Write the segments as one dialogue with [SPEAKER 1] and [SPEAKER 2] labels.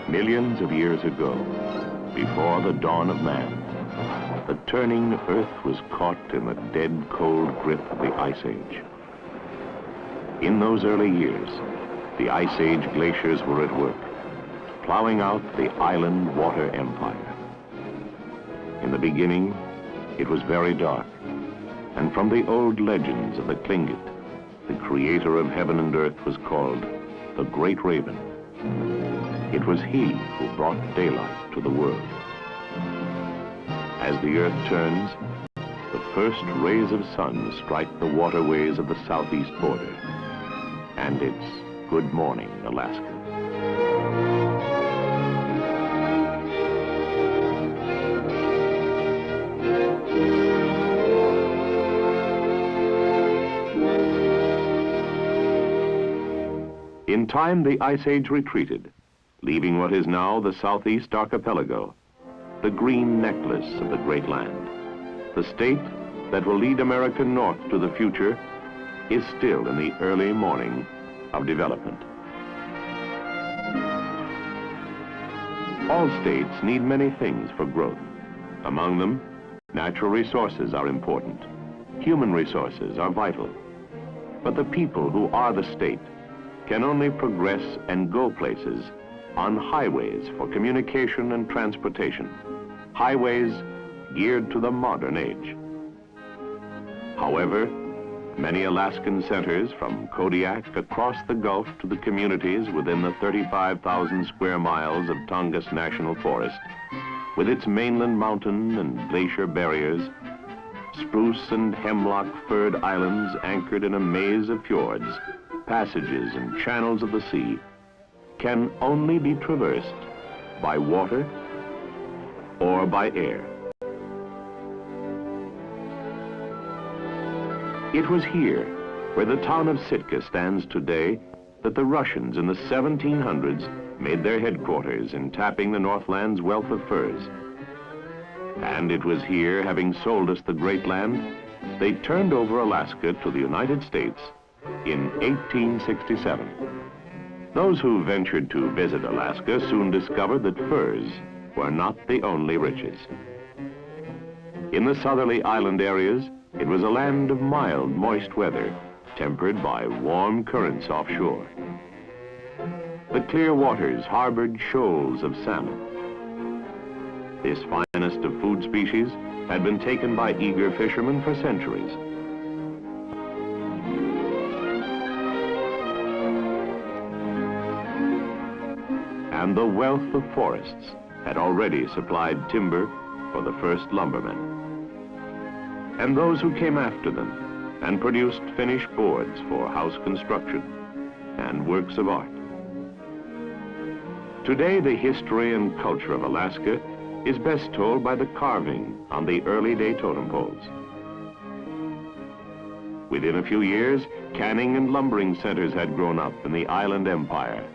[SPEAKER 1] Millions of years ago, before the dawn of man, the turning Earth was caught in the dead cold grip of the Ice Age. In those early years, the Ice Age glaciers were at work, plowing out the island water empire. In the beginning, it was very dark, and from the old legends of the Tlingit, the creator of heaven and earth was called the Great Raven. It was he who brought daylight to the world. As the earth turns, the first rays of sun strike the waterways of the southeast border, and it's good morning, Alaska. In time, the Ice Age retreated, leaving what is now the Southeast Archipelago, the green necklace of the great land. The state that will lead America north to the future is still in the early morning of development. All states need many things for growth. Among them, natural resources are important. Human resources are vital. But the people who are the state can only progress and go places on highways for communication and transportation, highways geared to the modern age. However, many Alaskan centers, from Kodiak across the Gulf to the communities within the 35,000 square miles of Tongass National Forest, with its mainland mountain and glacier barriers, spruce and hemlock-firred islands anchored in a maze of fjords, passages and channels of the sea, can only be traversed by water or by air. It was here, where the town of Sitka stands today, that the Russians in the 1700s made their headquarters in tapping the Northland's wealth of furs. And it was here, having sold us the great land, they turned over Alaska to the United States in 1867. Those who ventured to visit Alaska soon discovered that furs were not the only riches. In the southerly island areas, it was a land of mild, moist weather, tempered by warm currents offshore. The clear waters harbored shoals of salmon. This finest of food species had been taken by eager fishermen for centuries. And the wealth of forests had already supplied timber for the first lumbermen. And those who came after them and produced finished boards for house construction and works of art. Today, the history and culture of Alaska is best told by the carving on the early day totem poles. Within a few years, canning and lumbering centers had grown up in the island empire.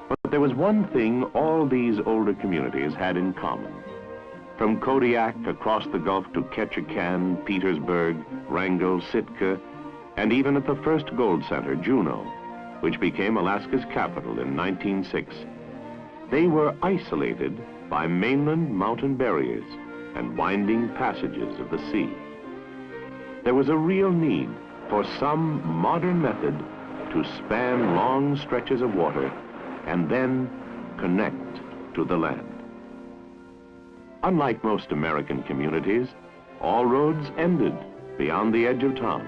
[SPEAKER 1] But there was one thing all these older communities had in common. From Kodiak across the Gulf to Ketchikan, Petersburg, Wrangell, Sitka, and even at the first gold center, Juneau, which became Alaska's capital in 1906, they were isolated by mainland mountain barriers and winding passages of the sea. There was a real need for some modern method to span long stretches of water and then connect to the land. Unlike most American communities, all roads ended beyond the edge of town.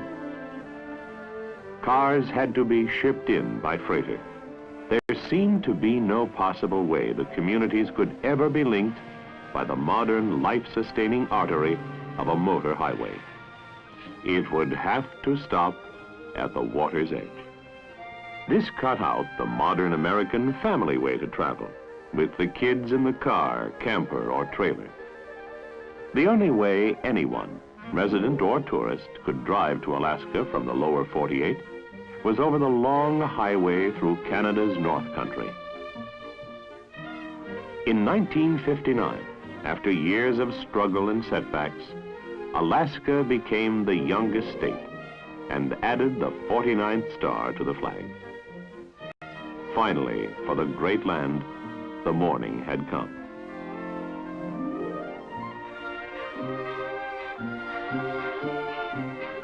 [SPEAKER 1] Cars had to be shipped in by freighter. There seemed to be no possible way the communities could ever be linked by the modern life-sustaining artery of a motor highway. It would have to stop at the water's edge. This cut out the modern American family way to travel, with the kids in the car, camper, or trailer. The only way anyone, resident or tourist, could drive to Alaska from the lower 48 was over the long highway through Canada's North Country. In 1959, after years of struggle and setbacks, Alaska became the youngest state and added the 49th star to the flag. finally, for the great land, the morning had come.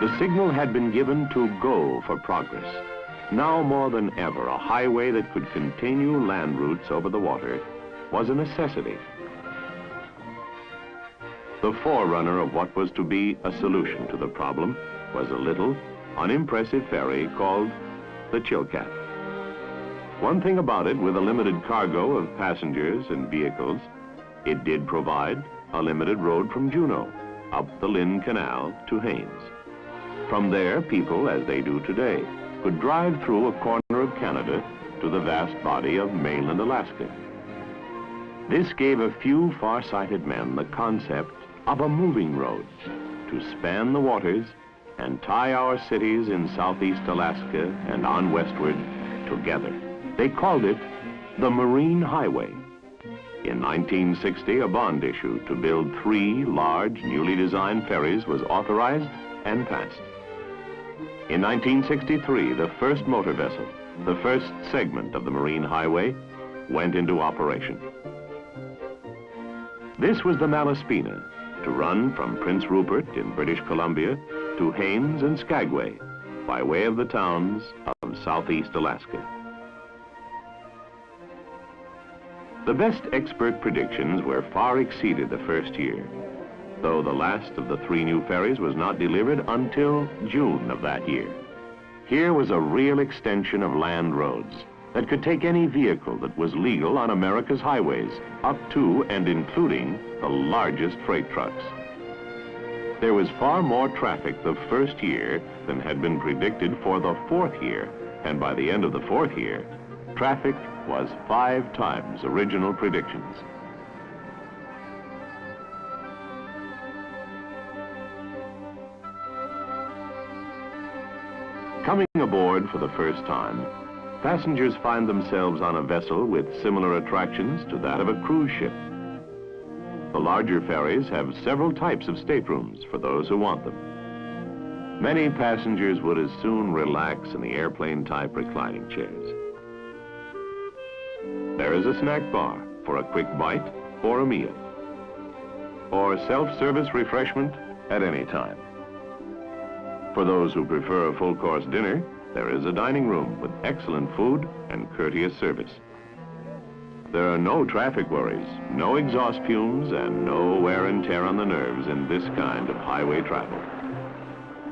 [SPEAKER 1] The signal had been given to go for progress. Now more than ever, a highway that could continue land routes over the water was a necessity. The forerunner of what was to be a solution to the problem was a little, unimpressive ferry called the Chilkat. One thing about it, with a limited cargo of passengers and vehicles, it did provide a limited road from Juneau up the Lynn Canal to Haines. From there, people, as they do today, could drive through a corner of Canada to the vast body of mainland Alaska. This gave a few far-sighted men the concept of a moving road to span the waters and tie our cities in southeast Alaska and on westward together. They called it the Marine Highway. In 1960, a bond issue to build 3 large, newly designed ferries was authorized and passed. In 1963, the first motor vessel, the first segment of the Marine Highway, went into operation. This was the Malaspina, to run from Prince Rupert in British Columbia to Haines and Skagway by way of the towns of southeast Alaska. The best expert predictions were far exceeded the first year, though the last of the 3 new ferries was not delivered until June of that year. Here was a real extension of land roads that could take any vehicle that was legal on America's highways, up to and including the largest freight trucks. There was far more traffic the first year than had been predicted for the 4th year, and by the end of the 4th year, traffic was 5 times original predictions. Coming aboard for the first time, passengers find themselves on a vessel with similar attractions to that of a cruise ship. The larger ferries have several types of staterooms for those who want them. Many passengers would as soon relax in the airplane-type reclining chairs. There is a snack bar for a quick bite or a meal, or self-service refreshment at any time. For those who prefer a full-course dinner, there is a dining room with excellent food and courteous service. There are no traffic worries, no exhaust fumes, and no wear and tear on the nerves in this kind of highway travel.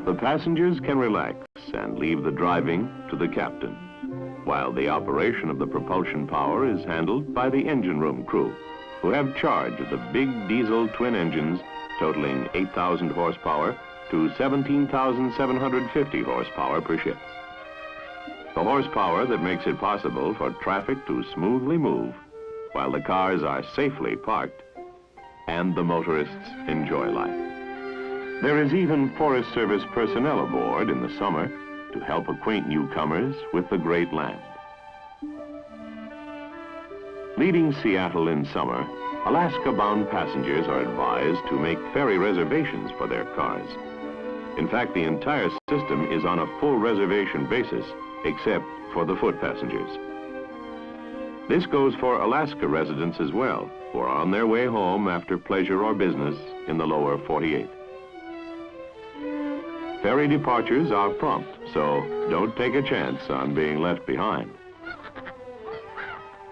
[SPEAKER 1] The passengers can relax and leave the driving to the captain, while the operation of the propulsion power is handled by the engine room crew, who have charge of the big diesel twin engines totaling 8,000 horsepower to 17,750 horsepower per ship. The horsepower that makes it possible for traffic to smoothly move while the cars are safely parked and the motorists enjoy life. There is even Forest Service personnel aboard in the summer to help acquaint newcomers with the great land. Leaving Seattle in summer, Alaska-bound passengers are advised to make ferry reservations for their cars. In fact, the entire system is on a full reservation basis, except for the foot passengers. This goes for Alaska residents as well, who are on their way home after pleasure or business in the lower 48. Ferry departures are prompt, so don't take a chance on being left behind.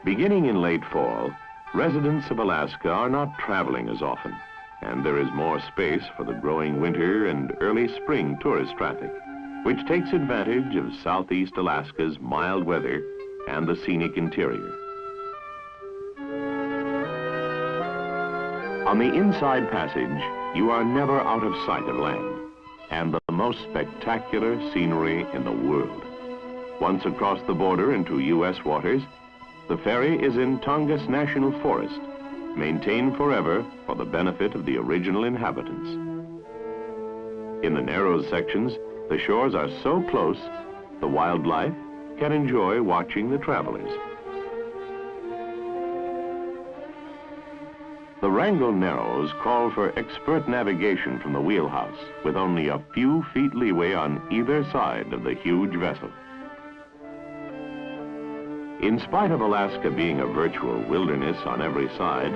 [SPEAKER 1] Beginning in late fall, residents of Alaska are not traveling as often, and there is more space for the growing winter and early spring tourist traffic, which takes advantage of southeast Alaska's mild weather and the scenic interior. On the inside passage, you are never out of sight of land and the most spectacular scenery in the world. Once across the border into U.S. waters, the ferry is in Tongass National Forest, maintained forever for the benefit of the original inhabitants. In the narrow sections, the shores are so close, the wildlife can enjoy watching the travelers. The Wrangell Narrows call for expert navigation from the wheelhouse, with only a few feet leeway on either side of the huge vessel. In spite of Alaska being a virtual wilderness on every side,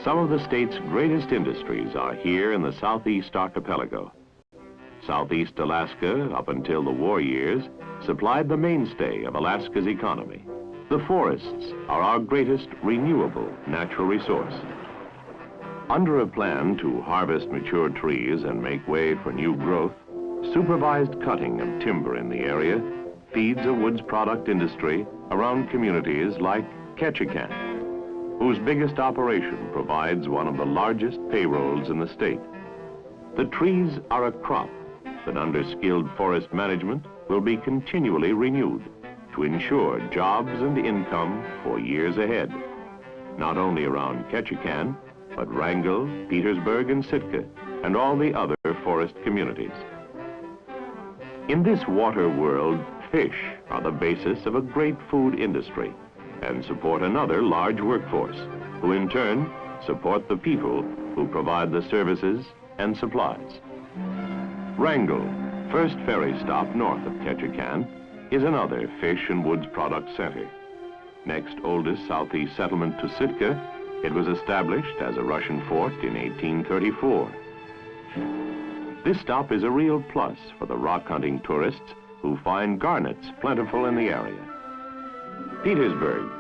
[SPEAKER 1] some of the state's greatest industries are here in the Southeast Archipelago. Southeast Alaska, up until the war years, supplied the mainstay of Alaska's economy. The forests are our greatest renewable natural resource. Under a plan to harvest mature trees and make way for new growth, supervised cutting of timber in the area feeds a woods product industry around communities like Ketchikan, whose biggest operation provides one of the largest payrolls in the state. The trees are a crop that under skilled forest management will be continually renewed to ensure jobs and income for years ahead, not only around Ketchikan, but Wrangell, Petersburg, and Sitka, and all the other forest communities. In this water world, fish are the basis of a great food industry and support another large workforce, who in turn support the people who provide the services and supplies. Wrangell, first ferry stop north of Ketchikan, is another fish and woods product center. Next oldest southeast settlement to Sitka, it was established as a Russian fort in 1834. This stop is a real plus for the rock hunting tourists who find garnets plentiful in the area. Petersburg,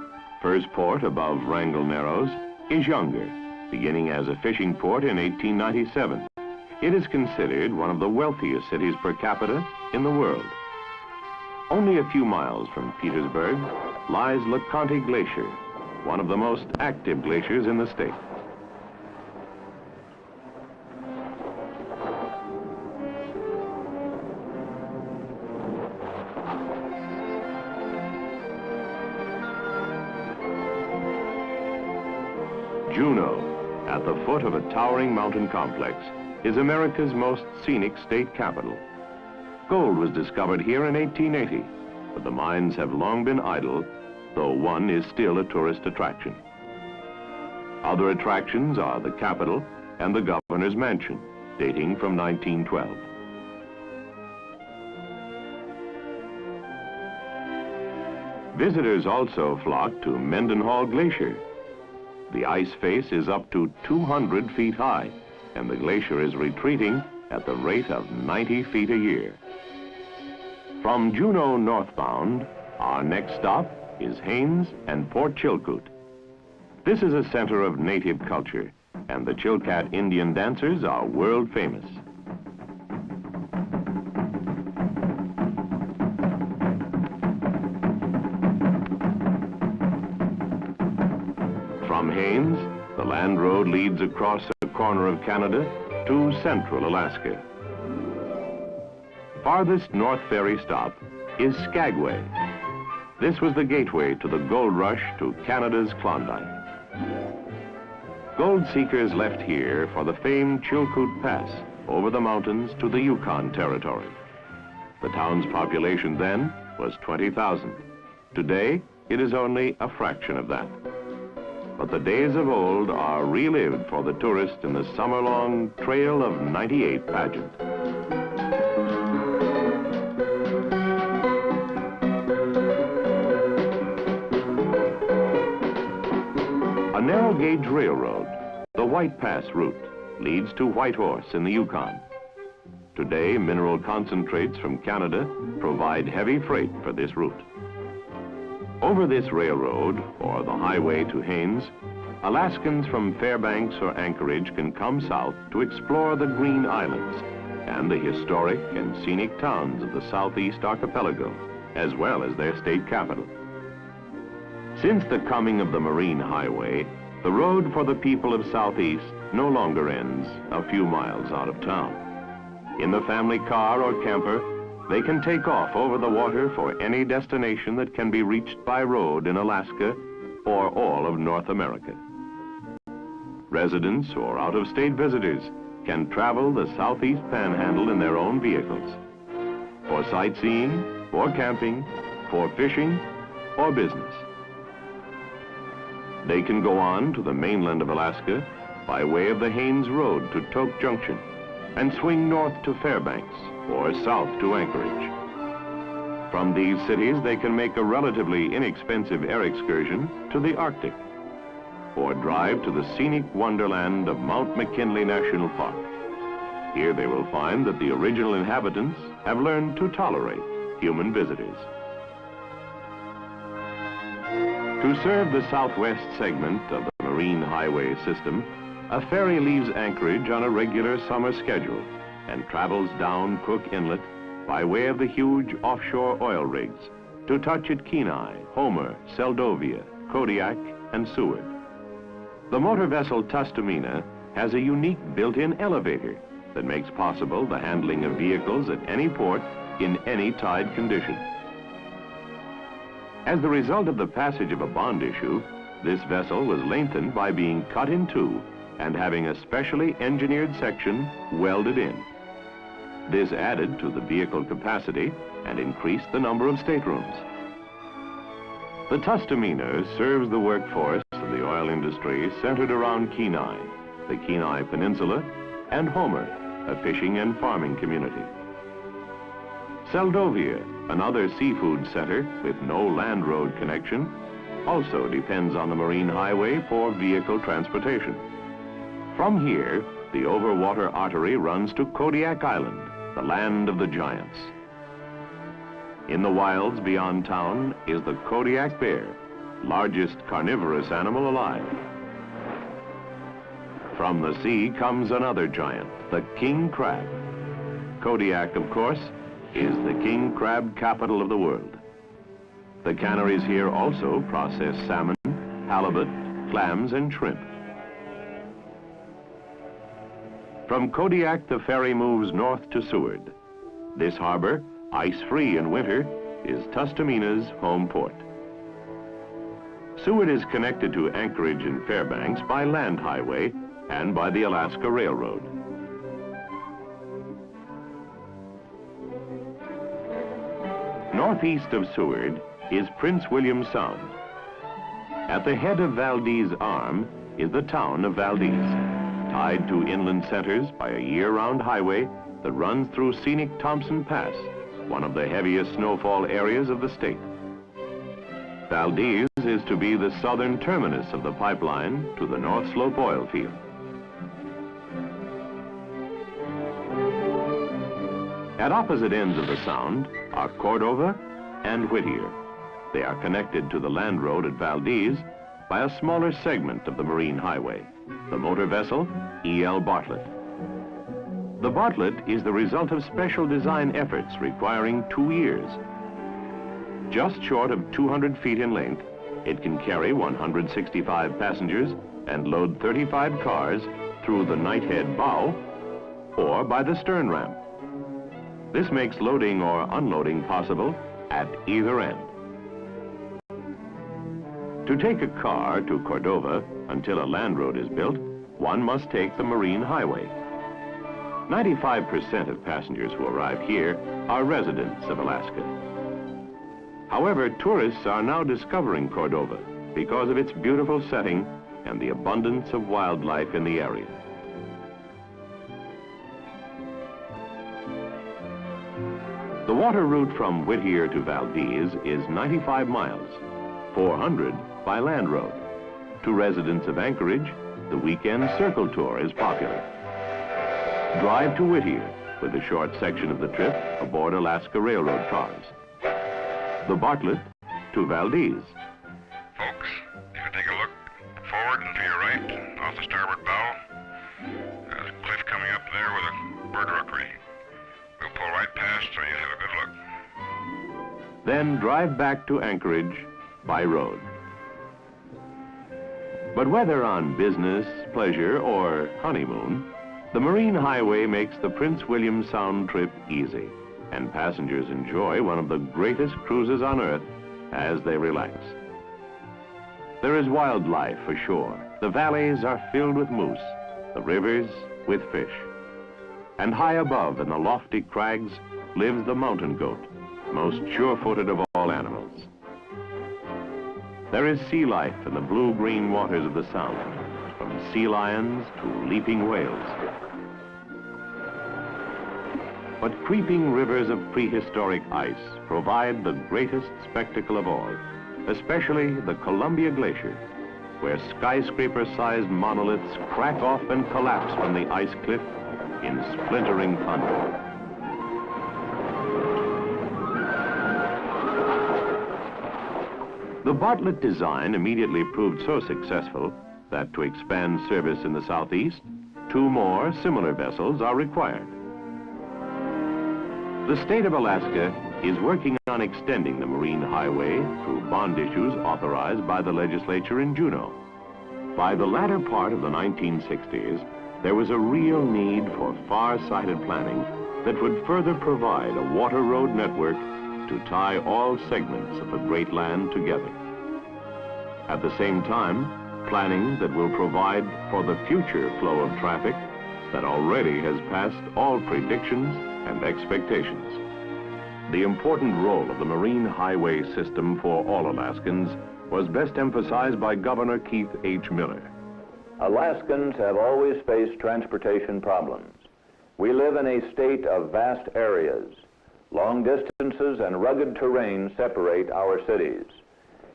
[SPEAKER 1] first port above Wrangell Narrows, is younger, beginning as a fishing port in 1897. It is considered one of the wealthiest cities per capita in the world. Only a few miles from Petersburg lies LeConte Glacier, one of the most active glaciers in the state. Juneau, at the foot of a towering mountain complex, is America's most scenic state capital. Gold was discovered here in 1880, but the mines have long been idle, though one is still a tourist attraction. Other attractions are the Capitol and the Governor's Mansion, dating from 1912. Visitors also flock to Mendenhall Glacier. The ice face is up to 200 feet high, and the glacier is retreating at the rate of 90 feet a year. From Juneau northbound, our next stop is Haines and Port Chilkoot. This is a center of native culture, and the Chilkat Indian dancers are world famous. From Haines, the land road leads across a corner of Canada to central Alaska. Farthest north ferry stop is Skagway. This was the gateway to the gold rush to Canada's Klondike. Gold seekers left here for the famed Chilkoot Pass over the mountains to the Yukon Territory. The town's population then was 20,000. Today, it is only a fraction of that. But the days of old are relived for the tourist in the summer-long Trail of 98 pageant. A narrow-gauge railroad, the White Pass route, leads to Whitehorse in the Yukon. Today, mineral concentrates from Canada provide heavy freight for this route. Over this railroad, or the highway to Haines, Alaskans from Fairbanks or Anchorage can come south to explore the Green Islands and the historic and scenic towns of the Southeast Archipelago, as well as their state capital. Since the coming of the Marine Highway, the road for the people of Southeast no longer ends a few miles out of town. In the family car or camper, they can take off over the water for any destination that can be reached by road in Alaska or all of North America. Residents or out-of-state visitors can travel the Southeast Panhandle in their own vehicles for sightseeing, for camping, for fishing, or business. They can go on to the mainland of Alaska by way of the Haines Road to Tok Junction and swing north to Fairbanks or south to Anchorage. From these cities, they can make a relatively inexpensive air excursion to the Arctic, or drive to the scenic wonderland of Mount McKinley National Park. Here they will find that the original inhabitants have learned to tolerate human visitors. To serve the southwest segment of the Marine Highway system, a ferry leaves Anchorage on a regular summer schedule and travels down Cook Inlet by way of the huge offshore oil rigs to touch at Kenai, Homer, Seldovia, Kodiak, and Seward. The motor vessel Tustumena has a unique built-in elevator that makes possible the handling of vehicles at any port in any tide condition. As the result of the passage of a bond issue, this vessel was lengthened by being cut in two and having a specially engineered section welded in. This added to the vehicle capacity and increased the number of staterooms. The Tustumena serves the workforce of the oil industry centered around Kenai, the Kenai Peninsula, and Homer, a fishing and farming community. Seldovia, another seafood center with no land road connection, also depends on the Marine Highway for vehicle transportation. From here, the overwater artery runs to Kodiak Island, the land of the giants. In the wilds beyond town is the Kodiak bear, largest carnivorous animal alive. From the sea comes another giant, the king crab. Kodiak, of course, is the king crab capital of the world. The canneries here also process salmon, halibut, clams, and shrimp. From Kodiak, the ferry moves north to Seward. This harbor, ice-free in winter, is Tustumena's home port. Seward is connected to Anchorage and Fairbanks by land highway and by the Alaska Railroad. Northeast of Seward is Prince William Sound. At the head of Valdez Arm is the town of Valdez, tied to inland centers by a year-round highway that runs through scenic Thompson Pass, one of the heaviest snowfall areas of the state. Valdez is to be the southern terminus of the pipeline to the North Slope oil field. At opposite ends of the sound are Cordova and Whittier. They are connected to the land road at Valdez by a smaller segment of the Marine Highway, the motor vessel E.L. Bartlett. The Bartlett is the result of special design efforts requiring 2 years. Just short of 200 feet in length, it can carry 165 passengers and load 35 cars through the knighthead bow or by the stern ramp. This makes loading or unloading possible at either end. To take a car to Cordova until a land road is built, one must take the Marine Highway. 95% of passengers who arrive here are residents of Alaska. However, tourists are now discovering Cordova because of its beautiful setting and the abundance of wildlife in the area. The water route from Whittier to Valdez is 95 miles, 400 by land road. To residents of Anchorage, the weekend circle tour is popular. Drive to Whittier with a short section of the trip aboard Alaska Railroad cars. The Bartlett to Valdez.
[SPEAKER 2] Folks, if you take a look forward and to your right, off the starboard bow, there's a cliff coming up there with a bird rookery. We'll pull right past so you have a good look.
[SPEAKER 1] Then drive back to Anchorage by road. But whether on business, pleasure, or honeymoon, the Marine Highway makes the Prince William Sound trip easy, and passengers enjoy one of the greatest cruises on Earth as they relax. There is wildlife ashore. The valleys are filled with moose, the rivers with fish. And high above in the lofty crags lives the mountain goat, most sure-footed of all animals. There is sea life in the blue-green waters of the Sound, from sea lions to leaping whales. But creeping rivers of prehistoric ice provide the greatest spectacle of all, especially the Columbia Glacier, where skyscraper-sized monoliths crack off and collapse from the ice cliff in splintering thunder. The Bartlett design immediately proved so successful that to expand service in the southeast, 2 more similar vessels are required. The state of Alaska is working on extending the marine highway through bond issues authorized by the legislature in Juneau. By the latter part of the 1960s, there was a real need for far-sighted planning that would further provide a water road network to tie all segments of the great land together. At the same time, planning that will provide for the future flow of traffic that already has passed all predictions and expectations. The important role of the marine highway system for all Alaskans was best emphasized by Governor Keith H. Miller.
[SPEAKER 3] Alaskans have always faced transportation problems. We live in a state of vast areas. Long distances and rugged terrain separate our cities.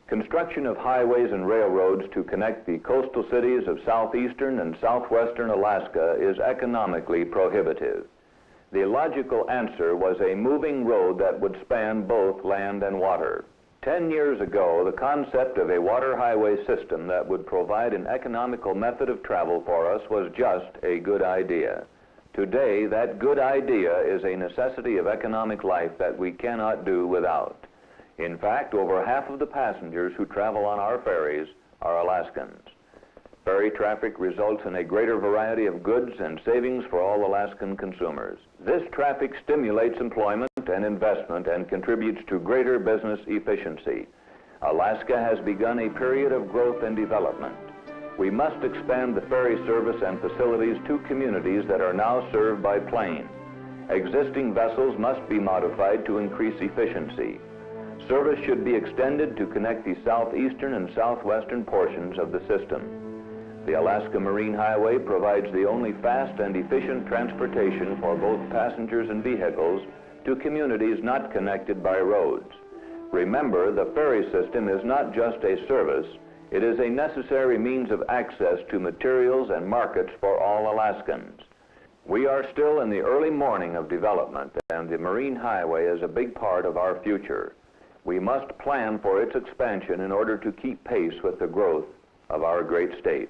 [SPEAKER 3] Construction of highways and railroads to connect the coastal cities of southeastern and southwestern Alaska is economically prohibitive. The logical answer was a moving road that would span both land and water. 10 years ago, the concept of a water highway system that would provide an economical method of travel for us was just a good idea. Today, that good idea is a necessity of economic life that we cannot do without. In fact, over half of the passengers who travel on our ferries are Alaskans. Ferry traffic results in a greater variety of goods and savings for all Alaskan consumers. This traffic stimulates employment and investment and contributes to greater business efficiency. Alaska has begun a period of growth and development. We must expand the ferry service and facilities to communities that are now served by plane. Existing vessels must be modified to increase efficiency. Service should be extended to connect the southeastern and southwestern portions of the system. The Alaska Marine Highway provides the only fast and efficient transportation for both passengers and vehicles to communities not connected by roads. Remember, the ferry system is not just a service, it is a necessary means of access to materials and markets for all Alaskans. We are still in the early morning of development, and the Marine Highway is a big part of our future. We must plan for its expansion in order to keep pace with the growth of our great state.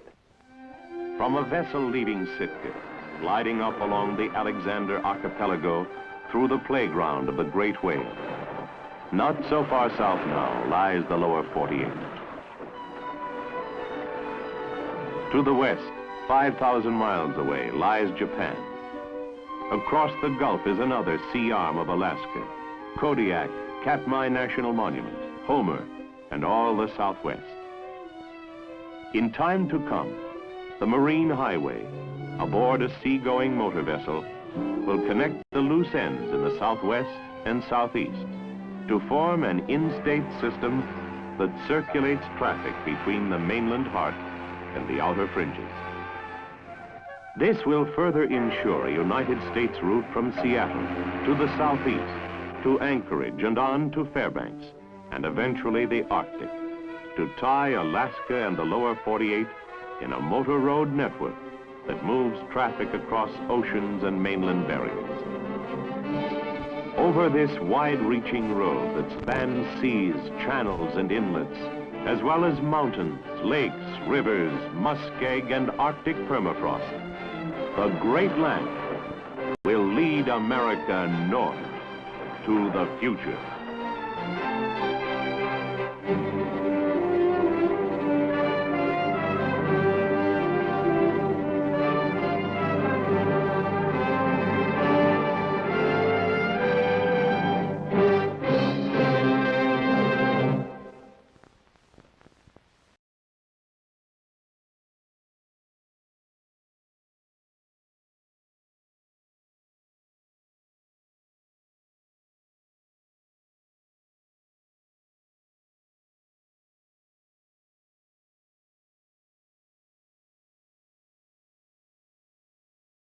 [SPEAKER 1] From a vessel leaving Sitka, gliding up along the Alexander Archipelago through the playground of the Great Whale. Not so far south now lies the lower 48. To the west, 5,000 miles away, lies Japan. Across the Gulf is another sea arm of Alaska, Kodiak, Katmai National Monument, Homer, and all the Southwest. In time to come, the Marine Highway, aboard a seagoing motor vessel, will connect the loose ends in the southwest and southeast to form an in-state system that circulates traffic between the mainland heart and the outer fringes. This will further ensure a United States route from Seattle to the southeast, to Anchorage and on to Fairbanks, and eventually the Arctic, to tie Alaska and the lower 48 in a motor road network that moves traffic across oceans and mainland barriers. Over this wide-reaching road that spans seas, channels, and inlets, as well as mountains, lakes, rivers, muskeg, and Arctic permafrost, the great land will lead America north to the future.